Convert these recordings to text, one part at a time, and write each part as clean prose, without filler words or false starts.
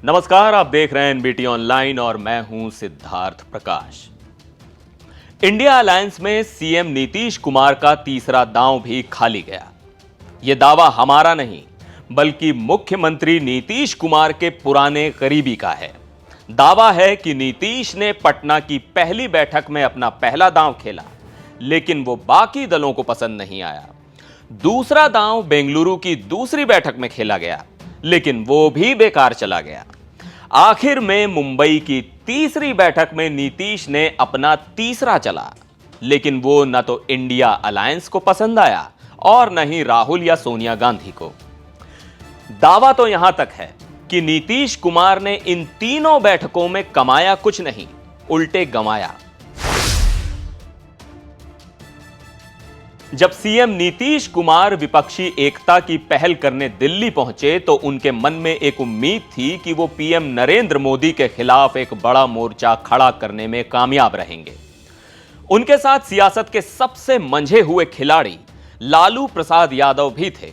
नमस्कार, आप देख रहे हैं एनबीटी ऑनलाइन और मैं हूं सिद्धार्थ प्रकाश। इंडिया अलायंस में सीएम नीतीश कुमार का तीसरा दांव भी खाली गया। यह दावा हमारा नहीं बल्कि मुख्यमंत्री नीतीश कुमार के पुराने करीबी का है। दावा है कि नीतीश ने पटना की पहली बैठक में अपना पहला दांव खेला, लेकिन वो बाकी दलों को पसंद नहीं आया। दूसरा दांव बेंगलुरु की दूसरी बैठक में खेला गया, लेकिन वो भी बेकार चला गया। आखिर में मुंबई की तीसरी बैठक में नीतीश ने अपना तीसरा चला, लेकिन वो न तो इंडिया अलायंस को पसंद आया और न ही राहुल या सोनिया गांधी को। दावा तो यहां तक है कि नीतीश कुमार ने इन तीनों बैठकों में कमाया कुछ नहीं, उल्टे गंवाया। जब सीएम नीतीश कुमार विपक्षी एकता की पहल करने दिल्ली पहुंचे तो उनके मन में एक उम्मीद थी कि वो पीएम नरेंद्र मोदी के खिलाफ एक बड़ा मोर्चा खड़ा करने में कामयाब रहेंगे। उनके साथ सियासत के सबसे मंझे हुए खिलाड़ी लालू प्रसाद यादव भी थे।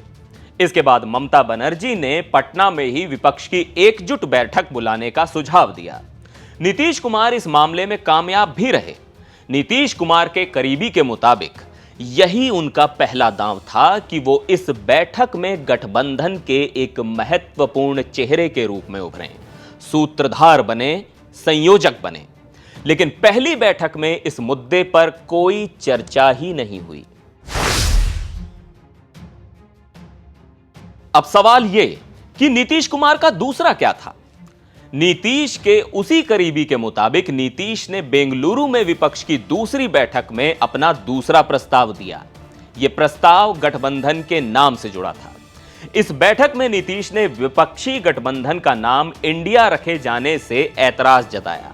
इसके बाद ममता बनर्जी ने पटना में ही विपक्ष की एकजुट बैठक बुलाने का सुझाव दिया। नीतीश कुमार इस मामले में कामयाब भी रहे। नीतीश कुमार के करीबी के मुताबिक यही उनका पहला दांव था कि वो इस बैठक में गठबंधन के एक महत्वपूर्ण चेहरे के रूप में उभरे, सूत्रधार बने, संयोजक बने। लेकिन पहली बैठक में इस मुद्दे पर कोई चर्चा ही नहीं हुई। अब सवाल यह कि नीतीश कुमार का दूसरा क्या था। नीतीश के उसी करीबी के मुताबिक नीतीश ने बेंगलुरु में विपक्ष की दूसरी बैठक में अपना दूसरा प्रस्ताव दिया। यह प्रस्ताव गठबंधन के नाम से जुड़ा था। इस बैठक में नीतीश ने विपक्षी गठबंधन का नाम इंडिया रखे जाने से ऐतराज जताया।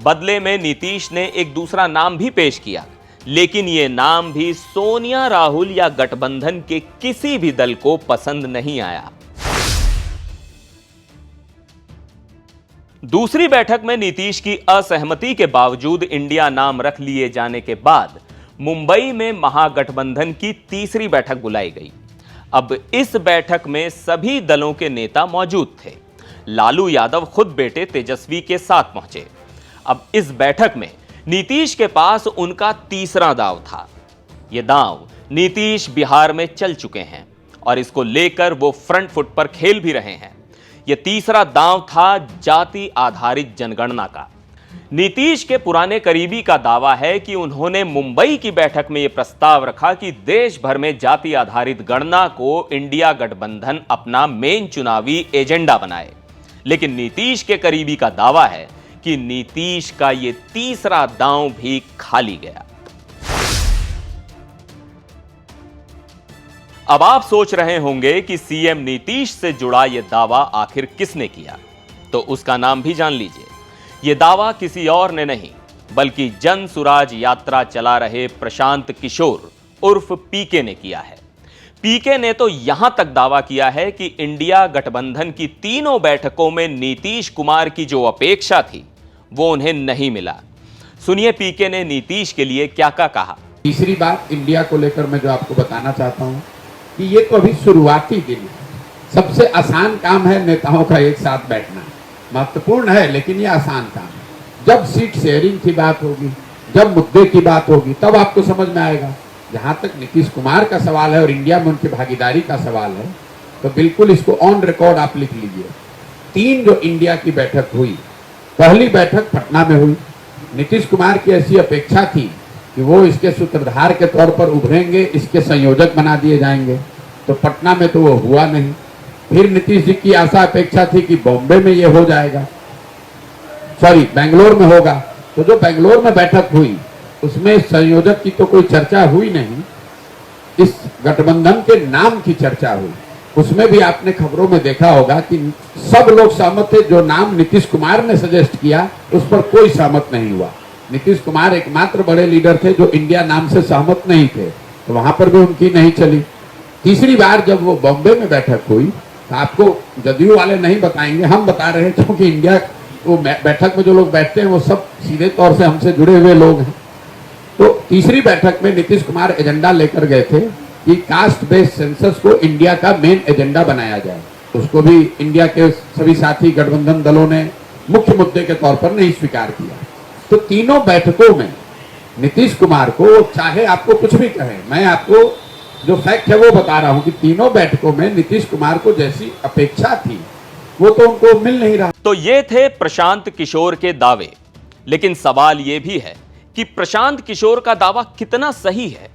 बदले में नीतीश ने एक दूसरा नाम भी पेश किया, लेकिन यह नाम भी सोनिया, राहुल या गठबंधन के किसी भी दल को पसंद नहीं आया। दूसरी बैठक में नीतीश की असहमति के बावजूद इंडिया नाम रख लिए जाने के बाद मुंबई में महागठबंधन की तीसरी बैठक बुलाई गई। अब इस बैठक में सभी दलों के नेता मौजूद थे। लालू यादव खुद बेटे तेजस्वी के साथ पहुंचे। अब इस बैठक में नीतीश के पास उनका तीसरा दांव था। यह दांव नीतीश बिहार में चल चुके हैं और इसको लेकर वो फ्रंट फुट पर खेल भी रहे हैं। यह तीसरा दांव था जाति आधारित जनगणना का। नीतीश के पुराने करीबी का दावा है कि उन्होंने मुंबई की बैठक में यह प्रस्ताव रखा कि देश भर में जाति आधारित गणना को इंडिया गठबंधन अपना मेन चुनावी एजेंडा बनाए। लेकिन नीतीश के करीबी का दावा है कि नीतीश का यह तीसरा दांव भी खाली गया। अब आप सोच रहे होंगे कि सीएम नीतीश से जुड़ा यह दावा आखिर किसने किया, तो उसका नाम भी जान लीजिए। यह दावा किसी और ने नहीं बल्कि जन सुराज यात्रा चला रहे प्रशांत किशोर उर्फ पीके ने किया है। पीके ने तो यहां तक दावा किया है कि इंडिया गठबंधन की तीनों बैठकों में नीतीश कुमार की जो अपेक्षा थी वो उन्हें नहीं मिला। सुनिए पीके ने नीतीश के लिए क्या कहा। तीसरी बात इंडिया को लेकर मैं जो आपको बताना चाहता हूं कि ये तो अभी शुरुआती दिन है। सबसे आसान काम है नेताओं का एक साथ बैठना, महत्वपूर्ण है लेकिन ये आसान काम है। जब सीट शेयरिंग की बात होगी, जब मुद्दे की बात होगी, तब आपको समझ में आएगा। जहां तक नीतीश कुमार का सवाल है और इंडिया में उनकी भागीदारी का सवाल है, तो बिल्कुल इसको ऑन रिकॉर्ड आप लिख लीजिए। तीन जो इंडिया की बैठक हुई, पहली बैठक पटना में हुई। नीतीश कुमार की ऐसी अपेक्षा थी कि वो इसके सूत्रधार के तौर पर उभरेंगे, इसके संयोजक बना दिए जाएंगे, तो पटना में तो वो हुआ नहीं। फिर नीतीश जी की आशा अपेक्षा थी कि बॉम्बे में ये हो जाएगा, बेंगलोर में होगा। तो जो बेंगलोर में बैठक हुई उसमें संयोजक की तो कोई चर्चा हुई नहीं, इस गठबंधन के नाम की चर्चा हुई। उसमें भी आपने खबरों में देखा होगा कि सब लोग सहमत थे। जो नाम नीतीश कुमार ने सजेस्ट किया उस पर कोई सहमत नहीं हुआ। नीतीश कुमार एकमात्र बड़े लीडर थे जो इंडिया नाम से सहमत नहीं थे, तो वहां पर भी उनकी नहीं चली। तीसरी बार जब वो बॉम्बे में बैठक हुई, तो आपको जदयू वाले नहीं बताएंगे, हम बता रहे हैं, क्योंकि इंडिया वो बैठक में जो लोग बैठते हैं वो सब सीधे तौर से हमसे जुड़े हुए लोग हैं। तो तीसरी बैठक में नीतीश कुमार एजेंडा लेकर गए थे कि कास्ट बेस्ड सेंसस को इंडिया का मेन एजेंडा बनाया जाए। उसको भी इंडिया के सभी साथी गठबंधन दलों ने मुख्य मुद्दे के तौर पर नहीं स्वीकार किया। तो तीनों बैठकों में नीतीश कुमार को, चाहे आपको कुछ भी कहे, मैं आपको जो फैक्ट है वो बता रहा हूं कि तीनों बैठकों में नीतीश कुमार को जैसी अपेक्षा थी वो तो उनको मिल नहीं रहा। तो ये थे प्रशांत किशोर के दावे, लेकिन सवाल ये भी है कि प्रशांत किशोर का दावा कितना सही है।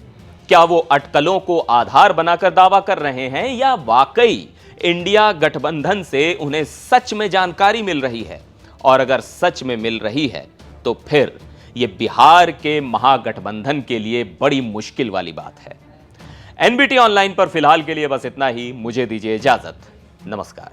क्या वो अटकलों को आधार बनाकर दावा कर रहे हैं या वाकई इंडिया गठबंधन से उन्हें सच में जानकारी मिल रही है? और अगर सच में मिल रही है तो फिर यह बिहार के महागठबंधन के लिए बड़ी मुश्किल वाली बात है। एनबीटी ऑनलाइन पर फिलहाल के लिए बस इतना ही। मुझे दीजिए इजाजत। नमस्कार।